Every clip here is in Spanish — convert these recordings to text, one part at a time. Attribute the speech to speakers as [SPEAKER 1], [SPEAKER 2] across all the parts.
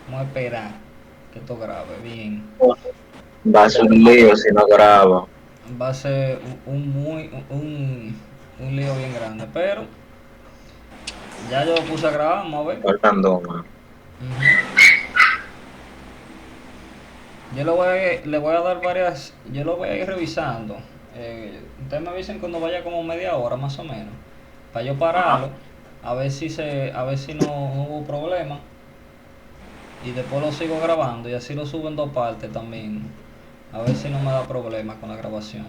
[SPEAKER 1] Vamos a esperar que esto grabe bien.
[SPEAKER 2] Va a ser un lío si no grabo.
[SPEAKER 1] Va a ser un lío bien grande, pero ya yo lo puse a grabar, vamos a ver.
[SPEAKER 2] Faltan dos más.
[SPEAKER 1] Ujú. Le voy a dar varias, yo lo voy a ir revisando. Ustedes me avisen cuando vaya como media hora más o menos, para yo
[SPEAKER 2] Ajá.
[SPEAKER 1] pararlo, a ver si no hubo problema y después lo sigo grabando y así lo subo en dos partes también, a ver si no me da problema con la grabación.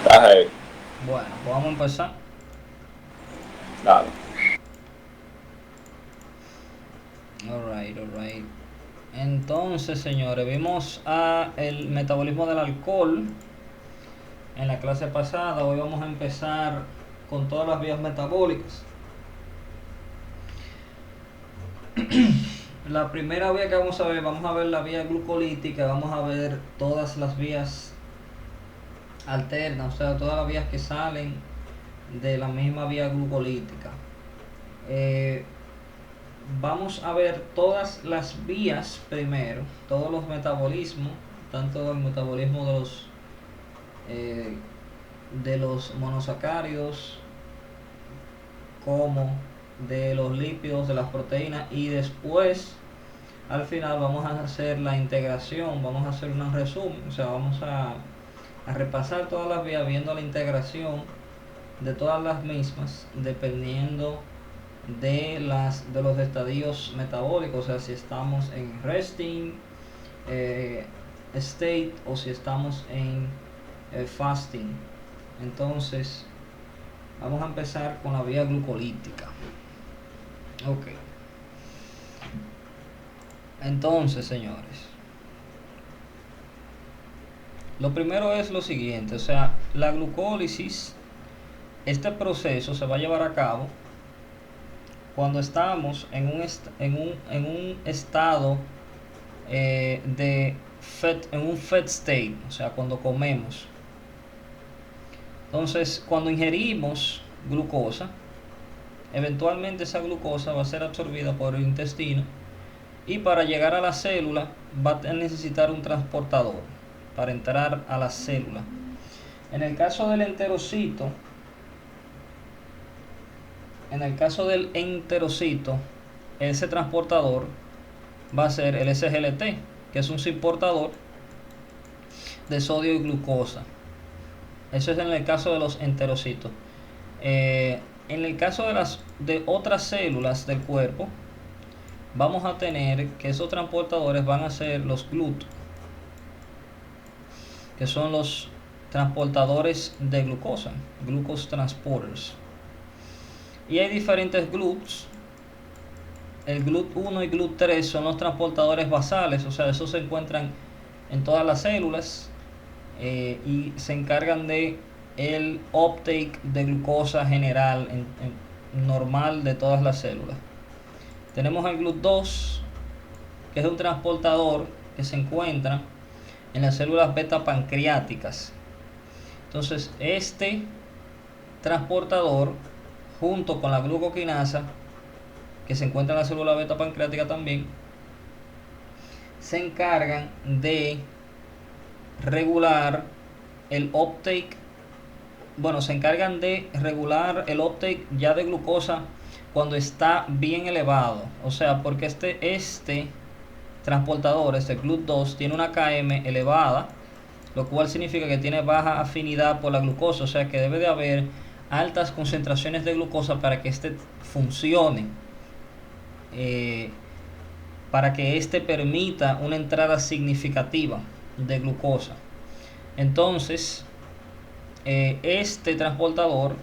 [SPEAKER 2] Está heavy.
[SPEAKER 1] Bueno, pues vamos a empezar.
[SPEAKER 2] Dale.
[SPEAKER 1] Alright, alright. Entonces, señores, vimos el metabolismo del alcohol en la clase pasada. Hoy vamos a empezar con todas las vías metabólicas. La primera vía que vamos a ver la vía glucolítica, vamos a ver todas las vías alternas, o sea, todas las vías que salen de la misma vía glucolítica. Eh, Vamos a ver todas las vías primero, todos los metabolismos, tanto el metabolismo eh, de los monosacáridos como de los lípidos, de las proteínas, y después al final vamos a hacer la integración, vamos a hacer un resumen, o sea, vamos a repasar todas las vías viendo la integración de todas las mismas dependiendo de los estadios metabólicos, o sea, si estamos en resting eh, state o si estamos en fasting. Entonces, vamos a empezar con la vía glucolítica. Ok. Entonces, señores, lo primero es lo siguiente, o sea, la glucólisis, este proceso se va a llevar a cabo cuando estamos en un estado en un fed state, o sea, cuando comemos. Entonces, cuando ingerimos glucosa, eventualmente esa glucosa va a ser absorbida por el intestino y para llegar a la célula va a necesitar un transportador para entrar a la célula. En el caso del enterocito, en el caso del enterocito, ese transportador va a ser el SGLT, que es un subportador de sodio y glucosa. Eso es en el caso de los enterocitos. En el caso de otras células del cuerpo, vamos a tener que esos transportadores van a ser los GLUT, que son los transportadores de glucosa, glucose transporters. Y hay diferentes GLUTs. El GLUT1 y GLUT3 son los transportadores basales, o sea, esos se encuentran en todas las células y se encargan de el uptake de glucosa general normal de todas las células. Tenemos el GLUT2, que es un transportador que se encuentra en las células beta pancreáticas. Entonces, este transportador, junto con la glucoquinasa, que se encuentra en la célula beta pancreática también, se encargan de regular el uptake, bueno, se encargan de regular el uptake ya de glucosa cuando está bien elevado. O sea, porque este transportador, este GLUT2, tiene una Km elevada, lo cual significa que tiene baja afinidad por la glucosa, o sea que debe de haber altas concentraciones de glucosa para que este funcione, eh, para que este permita una entrada significativa de glucosa. Entonces, este transportador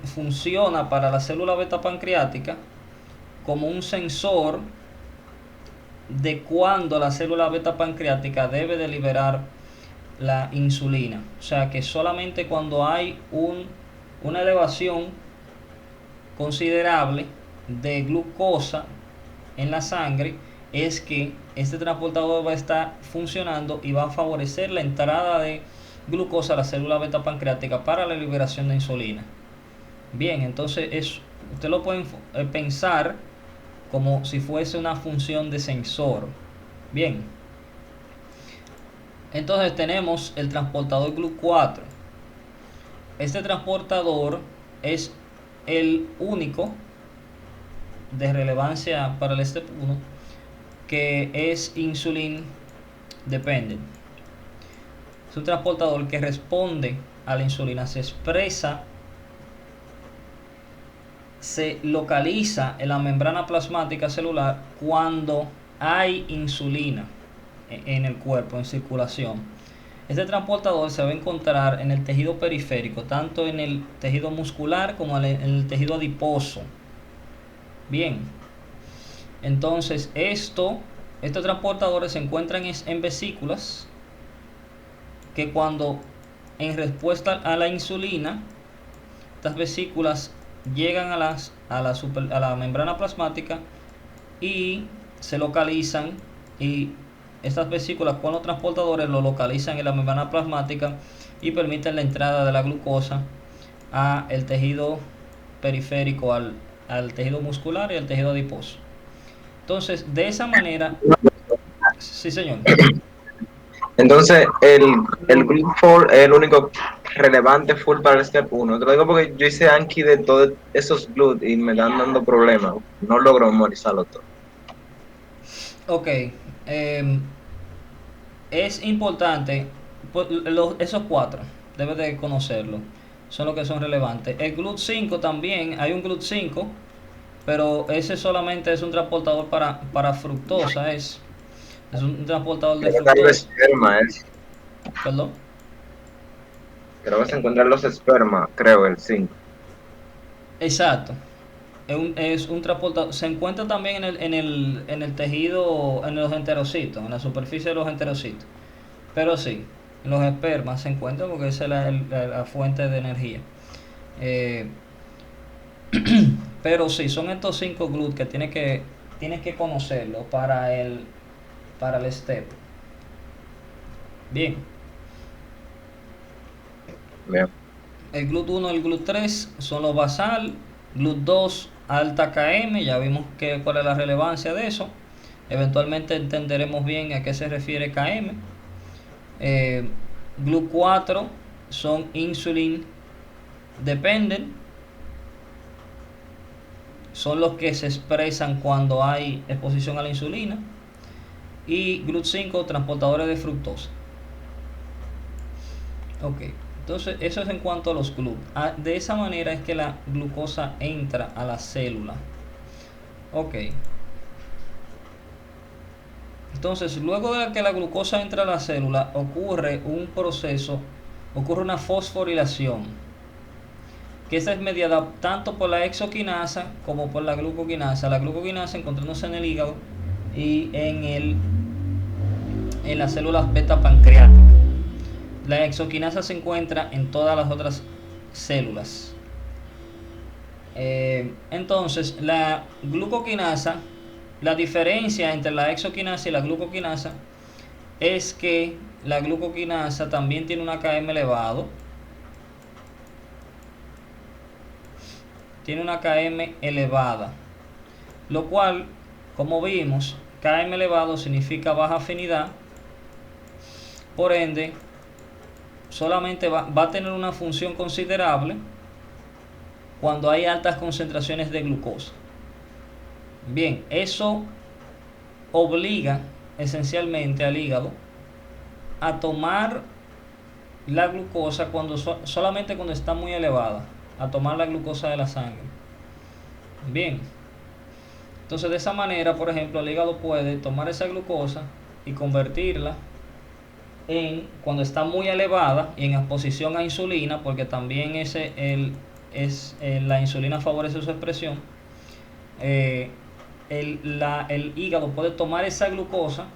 [SPEAKER 1] funciona para la célula beta pancreática como un sensor de cuándo la célula beta pancreática debe de liberar la insulina. O sea que solamente cuando hay una elevación considerable de glucosa en la sangre es que este transportador va a estar funcionando y va a favorecer la entrada de glucosa a la célula beta pancreática para la liberación de insulina. Bien, entonces usted lo puede pensar como si fuese una función de sensor. Bien, entonces tenemos el transportador GLUT4. Este transportador es el único de relevancia para el step 1 que es insulin dependent. Es un transportador que responde a la insulina, se localiza en la membrana plasmática celular cuando hay insulina en el cuerpo, en circulación. Este transportador se va a encontrar en el tejido periférico, tanto en el tejido muscular como en el tejido adiposo. Bien, entonces estos transportadores se encuentran en vesículas que cuando en respuesta a la insulina, estas vesículas llegan a la membrana plasmática y se localizan, y estas vesículas con los transportadores lo localizan en la membrana plasmática y permiten la entrada de la glucosa a el tejido periférico, al tejido muscular y al tejido adiposo. Entonces, de esa manera, sí señor.
[SPEAKER 2] Entonces, el GLUT4 es el único relevante full para el step 1. Te lo digo porque yo hice Anki de todos esos GLUT y me están dando problemas. No logro memorizarlo todo.
[SPEAKER 1] Ok, es importante, pues, esos cuatro, debes de conocerlo, son los que son relevantes. El GLUT5 también, hay un GLUT5, pero ese solamente es un transportador para fructosa, es un transportador de
[SPEAKER 2] Creo que hay
[SPEAKER 1] fructosa.
[SPEAKER 2] esperma,
[SPEAKER 1] Perdón.
[SPEAKER 2] creo que se encuentran los espermas, creo, el 5.
[SPEAKER 1] Exacto. Es un transportador. Se encuentra también en el tejido, en los enterocitos, en la superficie de los enterocitos. Pero sí, en los espermas se encuentra porque esa es la fuente de energía. Eh, pero sí, son estos 5 GLUT que tienes que conocerlo para el step. Bien,
[SPEAKER 2] Bien.
[SPEAKER 1] el GLUT1 y el GLUT3 son los basal. GLUT2 alta KM, ya vimos cuál es la relevancia de eso. Eventualmente entenderemos bien a qué se refiere KM. GLUT4 son insulin dependent, son los que se expresan cuando hay exposición a la insulina. Y GLUT5 transportadores de fructosa. Ok, entonces eso es en cuanto a los GLUT. De esa manera es que la glucosa entra a la célula. Ok, entonces luego de que la glucosa entra a la célula ocurre un proceso, ocurre una fosforilación, que esta es mediada tanto por la exoquinasa como por la glucoquinasa. La glucoquinasa encontrándose en el hígado y en las células beta pancreáticas. La exoquinasa se encuentra en todas las otras células. Entonces, la glucoquinasa, la diferencia entre la exoquinasa y la glucoquinasa es que la glucoquinasa también tiene una KM elevado. Tiene una KM elevada, lo cual, como vimos, KM elevado significa baja afinidad, por ende solamente va a tener una función considerable cuando hay altas concentraciones de glucosa. Bien, eso obliga esencialmente al hígado a tomar la glucosa solamente cuando está muy elevada, a tomar la glucosa de la sangre. Bien, entonces de esa manera, por ejemplo, el hígado puede tomar esa glucosa y convertirla cuando está muy elevada y en exposición a insulina, porque también la insulina favorece su expresión. El hígado puede tomar esa glucosa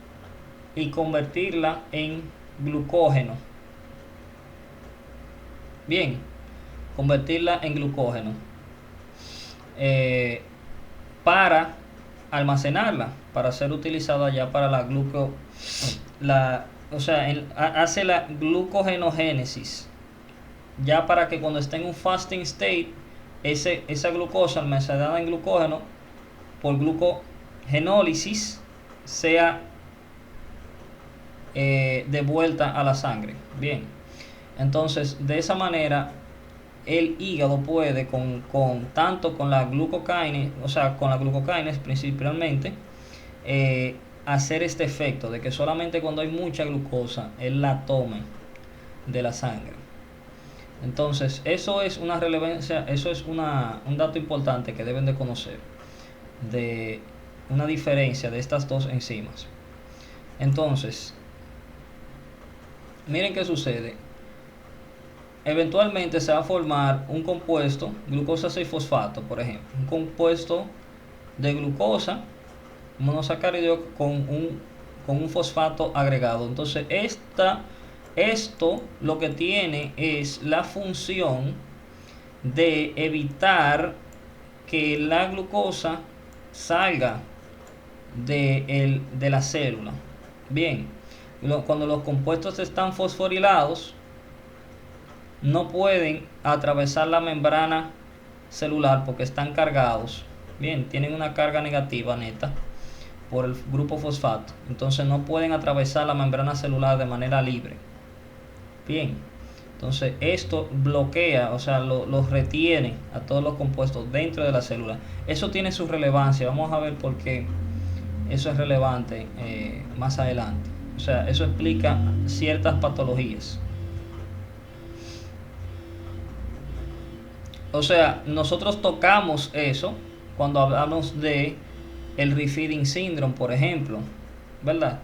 [SPEAKER 1] y convertirla en glucógeno. Bien, convertirla en glucógeno para almacenarla, para ser utilizada ya para hace la glucogenogénesis, ya para que cuando esté en un fasting state esa glucosa almacenada en glucógeno por glucogenólisis sea devuelta a la sangre. Bien, entonces de esa manera el hígado puede tanto con la glucocaine, o sea, con la glucocaine principalmente, hacer este efecto de que solamente cuando hay mucha glucosa él la tome de la sangre. Entonces eso es una relevancia, eso es un dato importante que deben de conocer de una diferencia de estas dos enzimas. Entonces miren qué sucede. Eventualmente se va a formar un compuesto, glucosa 6-fosfato, por ejemplo, un compuesto de glucosa monosacárido con un fosfato agregado. Entonces esto lo que tiene es la función de evitar que la glucosa salga de la célula. Bien, cuando los compuestos están fosforilados no pueden atravesar la membrana celular porque están cargados. Bien, tienen una carga negativa neta por el grupo fosfato. Entonces no pueden atravesar la membrana celular de manera libre. Bien, entonces esto bloquea, o sea, los retiene a todos los compuestos dentro de la célula. Eso tiene su relevancia. Vamos a ver por qué eso es relevante más adelante. O sea, eso explica ciertas patologías. O sea, nosotros tocamos eso cuando hablamos de el refeeding syndrome, por ejemplo, ¿verdad?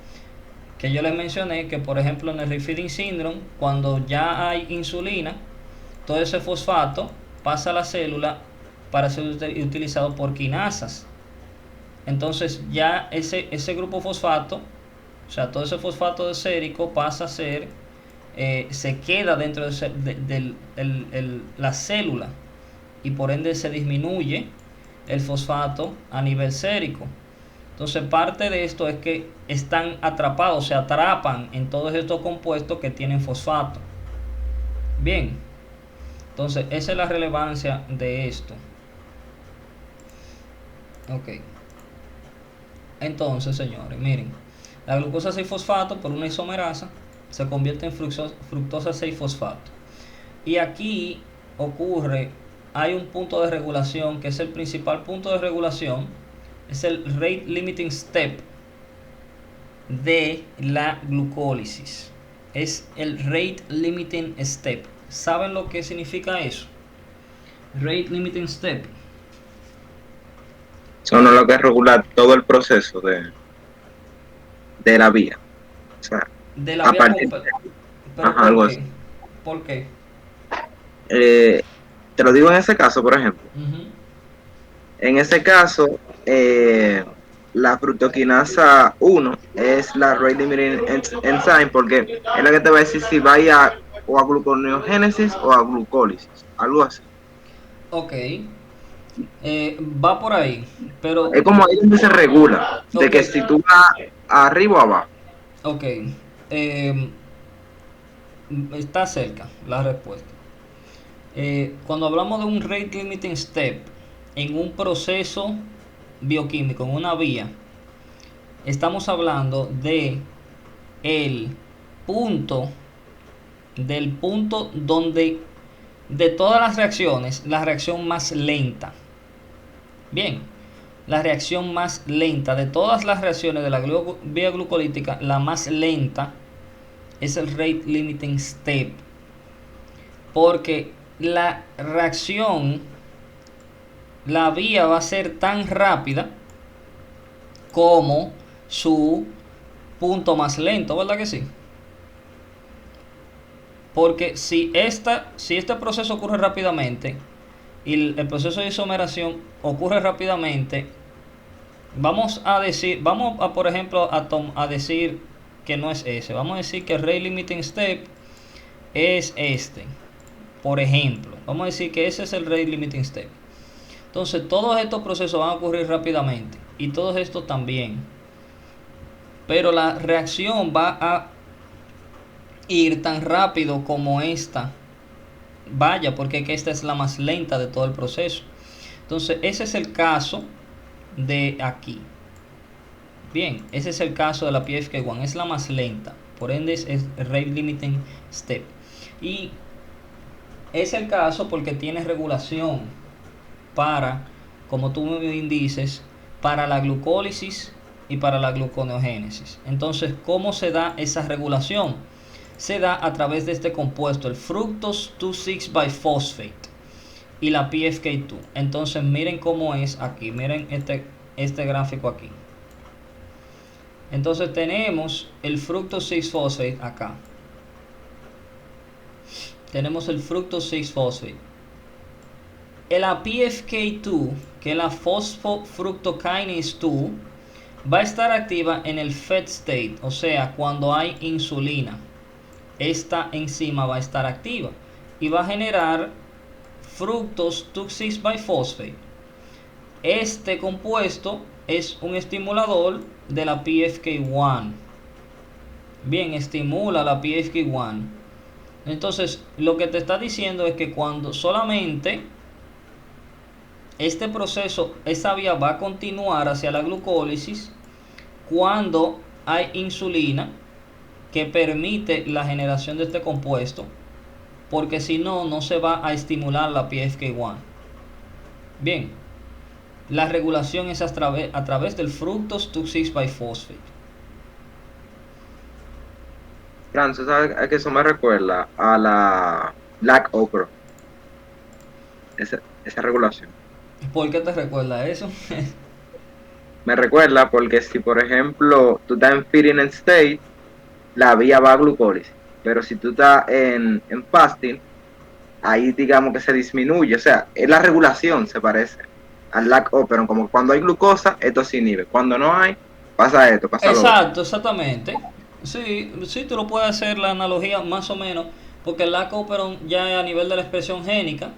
[SPEAKER 1] Que yo les mencioné que, por ejemplo, en el refeeding syndrome, cuando ya hay insulina, todo ese fosfato pasa a la célula para ser utilizado por quinasas. Entonces ya ese grupo fosfato, o sea, todo ese fosfato de sérico pasa a ser, se queda dentro de la célula y por ende se disminuye el fosfato a nivel sérico. Entonces parte de esto es que están atrapados, se atrapan en todos estos compuestos que tienen fosfato. Bien, entonces esa es la relevancia de esto. Ok. Entonces, señores, miren, la glucosa 6-fosfato por una isomerasa se convierte en fructosa 6-fosfato. Y aquí hay un punto de regulación que es el principal punto de regulación, es el rate limiting step de la glucólisis. Es el rate limiting step. ¿Saben lo que significa eso? Rate limiting step.
[SPEAKER 2] Son lo que regula todo el proceso de la vía. O sea,
[SPEAKER 1] De la vía completa. ¿Pero por
[SPEAKER 2] algo
[SPEAKER 1] qué?
[SPEAKER 2] así.
[SPEAKER 1] ¿Por qué?
[SPEAKER 2] Te lo digo en ese caso, por ejemplo.
[SPEAKER 1] Uh-huh.
[SPEAKER 2] En ese caso, la fructoquinasa 1 es la rate limiting enzyme porque es la que te va a decir si va a o a gluconeogénesis o a glucólisis, algo así.
[SPEAKER 1] Ok. Va por ahí, pero...
[SPEAKER 2] Es como ahí donde se regula, de que si tú vas arriba o abajo.
[SPEAKER 1] Ok. Está cerca la respuesta. Cuando hablamos de un rate limiting step en un proceso bioquímico, en una vía, estamos hablando de del punto donde de todas las reacciones, la reacción más lenta. Bien, la reacción más lenta de todas las reacciones de la vía glucolítica, la más lenta es el rate limiting step, porque la reacción, la vía va a ser tan rápida como su punto más lento, ¿verdad que sí? Porque si este proceso ocurre rápidamente y el proceso de isomeración ocurre rápidamente, vamos a por ejemplo a decir que no es ese. Vamos a decir que el rate limiting step es este. Por ejemplo, vamos a decir que ese es el rate limiting step. Entonces todos estos procesos van a ocurrir rápidamente y todos estos también. Pero la reacción va a ir tan rápido como esta vaya, porque es que esta es la más lenta de todo el proceso. Entonces, ese es el caso de aquí. Bien, ese es el caso de la PFK1, es la más lenta, por ende es rate limiting step. Y es el caso porque tiene regulación para, como tú muy bien dices, para la glucólisis y para la gluconeogénesis. Entonces, ¿cómo se da esa regulación? Se da a través de este compuesto, el fructose 2,6-biphosphate y la PFK2. Entonces, miren cómo es aquí, miren este gráfico aquí. Entonces tenemos el fructose 6-phosphate acá. Tenemos el fructose 6-phosphate. La PFK2, que es la phosphofructokinase 2, va a estar activa en el fed state, o sea, cuando hay insulina. Esta enzima va a estar activa y va a generar fructose 2,6-biphosphate. Este compuesto es un estimulador de la PFK1. Bien, estimula la PFK1. Entonces, lo que te está diciendo es que cuando solamente este proceso, esa vía va a continuar hacia la glucólisis cuando hay insulina que permite la generación de este compuesto, porque si no, no se va a estimular la PFK1. Bien, la regulación es a través del fructose 2,6-biphosphate.
[SPEAKER 2] Francis, ¿sabes a qué eso me recuerda? A la Black Opera, esa regulación.
[SPEAKER 1] ¿Por qué te recuerda eso?
[SPEAKER 2] Me recuerda porque si, por ejemplo, tú estás en feeding state, la vía va a glucólisis. Pero si tú estás en fasting, ahí digamos que se disminuye. O sea, es la regulación, se parece al lack operon. Como cuando hay glucosa, esto se inhibe. Cuando no hay, pasa esto, pasa lo otro.
[SPEAKER 1] Exacto, exactamente. Sí, sí, tú lo puedes hacer la analogía más o menos, porque el lactoperon ya es a nivel de la expresión génica,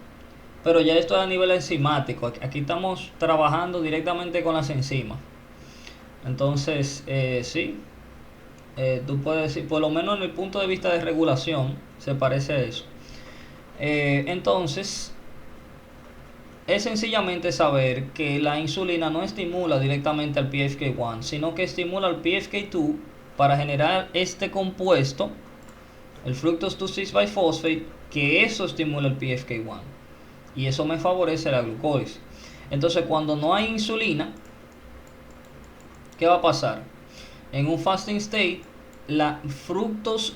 [SPEAKER 1] pero ya esto es a nivel enzimático. Aquí estamos trabajando directamente con las enzimas. Entonces, sí, tú puedes decir, por lo menos en el punto de vista de regulación, se parece a eso. Entonces, es sencillamente saber que la insulina no estimula directamente al PFK1, sino que estimula al PFK2 para generar este compuesto, el fructose 2,6-biphosphate, que eso estimula el PFK1 y eso me favorece la glucólisis. Entonces, cuando no hay insulina, ¿qué va a pasar? En un fasting state, la fructose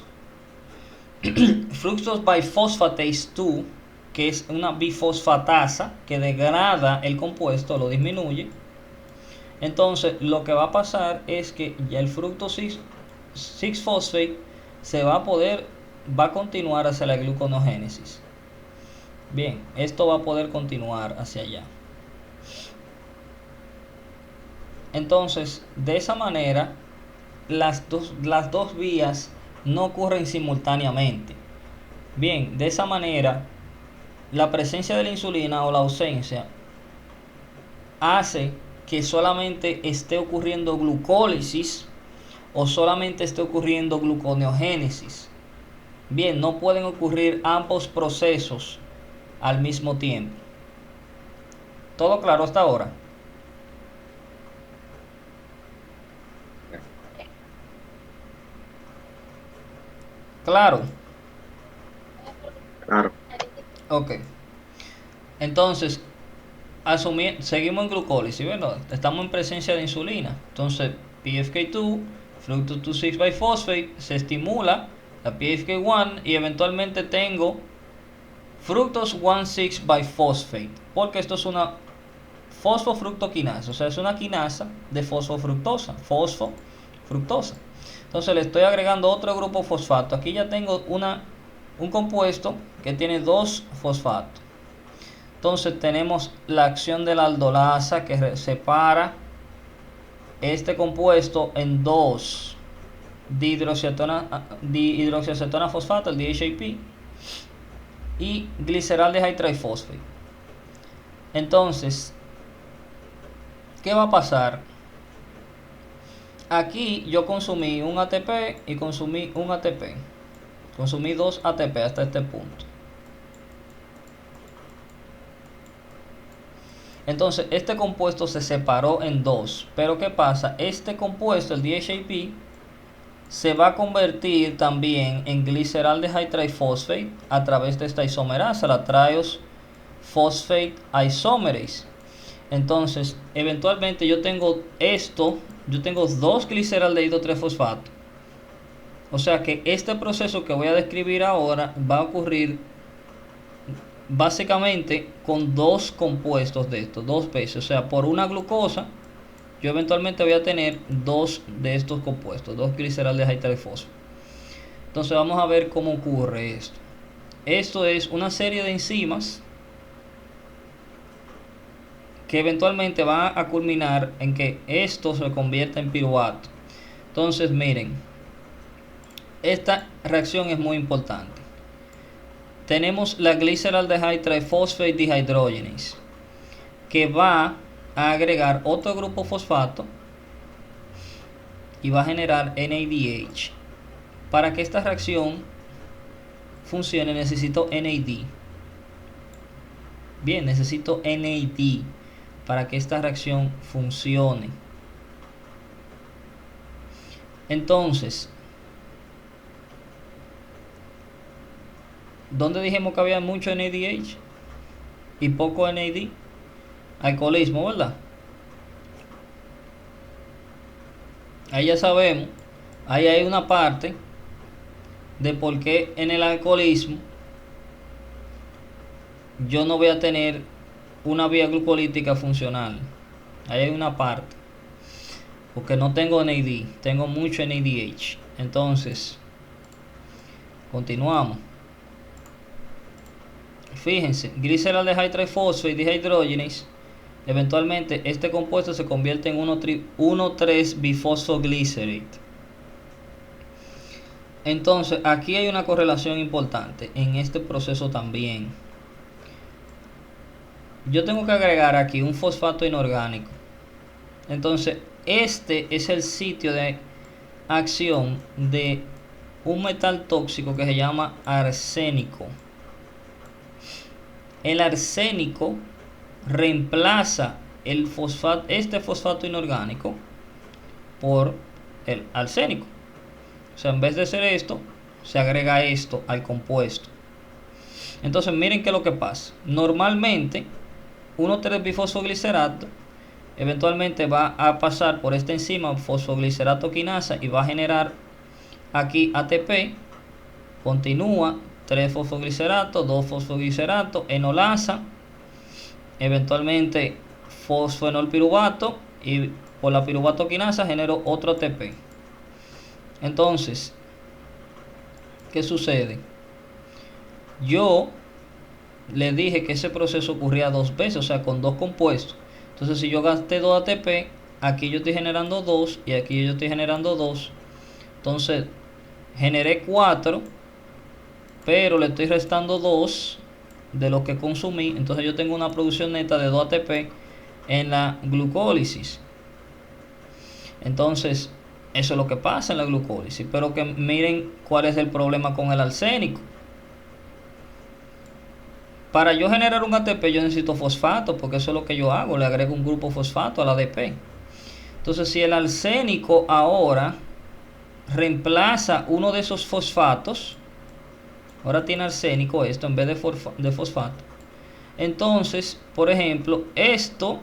[SPEAKER 1] biphosphatase 2, que es una bifosfatasa que degrada el compuesto, lo disminuye. Entonces, lo que va a pasar es que ya el fructose 6-phosphate va a continuar hacia la gluconeogénesis. Bien, esto va a poder continuar hacia allá. Entonces, de esa manera, las dos vías no ocurren simultáneamente. Bien, de esa manera, la presencia de la insulina o la ausencia hace que solamente esté ocurriendo glucólisis o solamente esté ocurriendo gluconeogénesis. Bien, no pueden ocurrir ambos procesos al mismo tiempo. ¿Todo claro hasta ahora? Claro.
[SPEAKER 2] Claro.
[SPEAKER 1] Ok. Entonces, seguimos en glucólisis, ¿verdad? Estamos en presencia de insulina. Entonces, PFK2, fructose 2,6-biphosphate, se estimula la PFK1 y eventualmente tengo fructose 1,6-biphosphate, porque esto es una fosfofructoquinasa, o sea, es una quinasa de fosfofructosa, fosfofructosa. Entonces le estoy agregando otro grupo fosfato. Aquí ya tengo un compuesto que tiene dos fosfatos. Entonces tenemos la acción de la aldolasa que separa este compuesto en dos dihidroxiacetona fosfato, el DHAP, y gliceraldehyde trifosfate. Entonces, ¿qué va a pasar? Aquí yo consumí un ATP y consumí un ATP. Consumí dos ATP hasta este punto. Entonces este compuesto se separó en dos. Pero ¿qué pasa? Este compuesto, el DHAP, se va a convertir también en gliceraldehyde triphosphate a través de esta isomerasa, la triose phosphate isomerase. Entonces, eventualmente yo tengo dos gliceraldehído 3-fosfato. O sea que este proceso que voy a describir ahora va a ocurrir básicamente con dos compuestos de estos, dos veces. O sea, por una glucosa, yo eventualmente voy a tener dos de estos compuestos, dos gliceraldehyde trifosfato. Entonces vamos a ver cómo ocurre esto. Esto es una serie de enzimas que eventualmente va a culminar en que esto se convierta en piruvato. Entonces miren, esta reacción es muy importante. Tenemos la gliceraldehyde triphosphate dehydrogenase, que va a agregar otro grupo fosfato y va a generar NADH. Para que esta reacción funcione necesito NAD. Bien, necesito NAD para que esta reacción funcione. Entonces, ¿dónde dijimos que había mucho NADH y poco NAD? Alcoholismo, ¿verdad? Ahí ya sabemos, ahí hay una parte de por qué en el alcoholismo yo no voy a tener una vía glucolítica funcional. Ahí hay una parte, porque no tengo NAD, tengo mucho NADH. Entonces, continuamos. Fíjense, gliceraldehyde triphosphate dehydrogenase. Eventualmente este compuesto se convierte en 1,3-bifosfoglycerate. Entonces aquí hay una correlación importante en este proceso también. Yo tengo que agregar aquí un fosfato inorgánico. Entonces este es el sitio de acción de un metal tóxico que se llama arsénico. El arsénico reemplaza este fosfato inorgánico por el arsénico. O sea, en vez de ser esto, se agrega esto al compuesto. Entonces miren qué es lo que pasa. Normalmente 1,3-bifosfoglicerato eventualmente va a pasar por esta enzima fosfoglicerato quinasa y va a generar aquí ATP. Continúa 3-fosfoglicerato, 2-fosfoglicerato, enolasa, eventualmente fosfenolpiruvato, y por la piruvato quinasa genero otro ATP. Entonces, ¿qué sucede? Yo le dije que ese proceso ocurría dos veces, o sea, con dos compuestos. Entonces, si yo gasté 2 ATP, aquí yo estoy generando 2 y aquí yo estoy generando 2. Entonces, generé 4, pero le estoy restando 2 de lo que consumí. Entonces, yo tengo una producción neta de 2 ATP en la glucólisis. Entonces, eso es lo que pasa en la glucólisis. Pero que miren cuál es el problema con el arsénico. Para yo generar un ATP yo necesito fosfato, porque eso es lo que yo hago, le agrego un grupo fosfato al ADP. Entonces si el arsénico ahora reemplaza uno de esos fosfatos, ahora tiene arsénico esto en vez de fosfato. Entonces, por ejemplo, este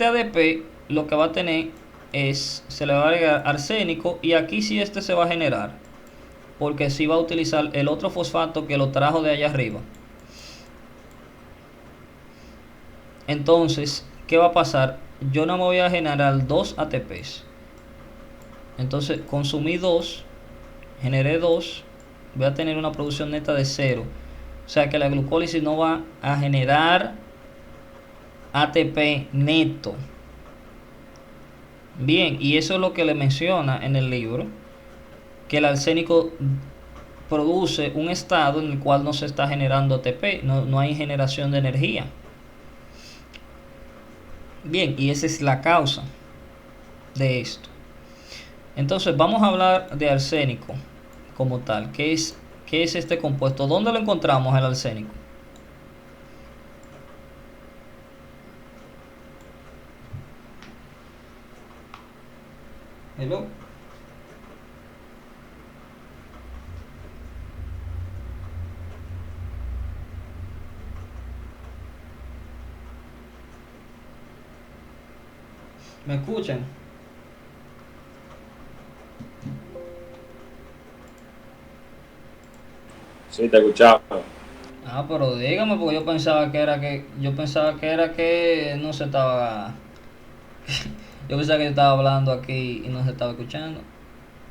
[SPEAKER 1] ADP lo que va a tener se le va a agregar arsénico, y aquí sí se va a generar, porque sí va a utilizar el otro fosfato que lo trajo de allá arriba. Entonces, ¿qué va a pasar? Yo no me voy a generar 2 ATPs. Entonces, consumí 2, generé 2, voy a tener una producción neta de 0. O sea que la glucólisis no va a generar ATP neto. Bien, y eso es lo que le menciona en el libro, que el arsénico produce un estado en el cual no se está generando ATP, no hay generación de energía. Bien, y esa es la causa de esto. Entonces vamos a hablar de arsénico como tal. ¿Qué es este compuesto? ¿Dónde lo encontramos el arsénico? Hello. ¿Me escuchan?
[SPEAKER 3] Sí, te escuchaba.
[SPEAKER 1] Ah, pero dígame, porque yo pensaba que era que no se estaba, yo pensaba que yo estaba hablando aquí y no se estaba escuchando.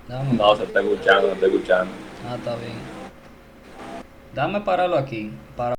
[SPEAKER 1] Dame ver.
[SPEAKER 3] No, se está escuchando, se está escuchando.
[SPEAKER 1] Ah, está bien. Dame pararlo aquí. Para